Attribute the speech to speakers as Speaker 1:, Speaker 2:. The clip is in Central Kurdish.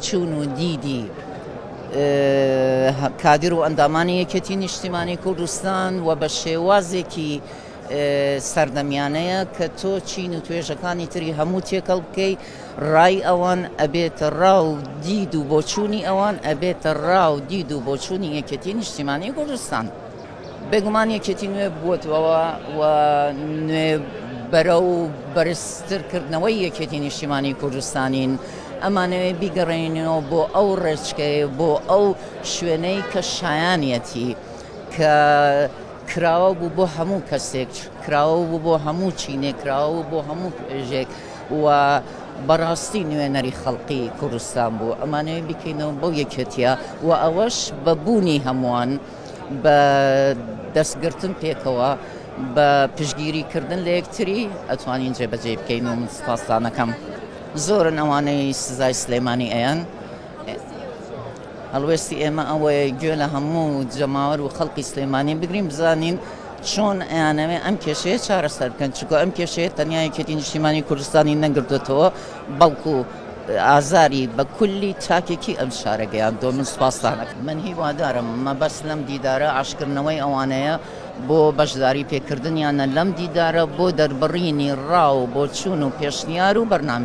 Speaker 1: چوون و دیدی کادر و ئەندامانی یەکێتی نیشتیمانی کوردستان و بە شێوازێکی سەردەمیانەیە کە تۆ چین و توێژەکانی تری هەموو تێکەڵ بکەی ڕای ئەوان ئەبێتە ڕاو دید و بۆچوونی ئەوان ئەبێتە ڕاو دید و بۆچوونی یەکێتی نیشتیمانی کوردستان. بێگومان یەکێتی نوێ بووەتەوە و نوێ بەرە و بەرزترکردنەوەی یەکێتی نیشتیمانی کوردستانین. ئەمانەوێ بیگەڕێنەوە بۆ ئەو ڕێچکەیە بۆ ئەو شوێنەی کە شایانیەتی کە کراوە بوو بۆ هەموو کەسێک، کراوە بوو بۆ هەموو چینێک، کراوە بۆ هەموو پێژێک و بەڕاستی نوێنەری خەڵقی کوردستان بوو. ئەمانەوێ بکەینەوە بەو یەکێتیە و ئەوەش بە بوونی هەمووان بە دەستگرتن پێکەوە بە پشگیریکردن لە یەکتری ئەتوانین جێبەجێ بکەین و من سپاسدانەکەم. زۆرن ئەوانەی سزای سلێمانی ئەیان. هەڵوێستی ئێمە ئەوەیە گوێ لە هەموو جەماوەر و خەڵقی سلێمانی بگرین، بزانین چۆن ئەیانەوێ ئەم کێشەیە چارەسەر بکەن، چونکە ئەم کێشەیە تەنیا یەکێتی نیشتیمانی کوردستانی نەگرتوێتەوە بەڵکو ئازاری بە کولی تاکێکی ئەم شارەگەیاندۆ. من سپاسدانەکەم. من هیوادارم مەبەست لەم دیدارە ئاشکردنەوەی ئەوانەیە بۆ بەشداری پێکردنیانە لەم دیدارە بۆ دەربڕینی ڕاو بۆ چوون و پێشنیار و بەرنامە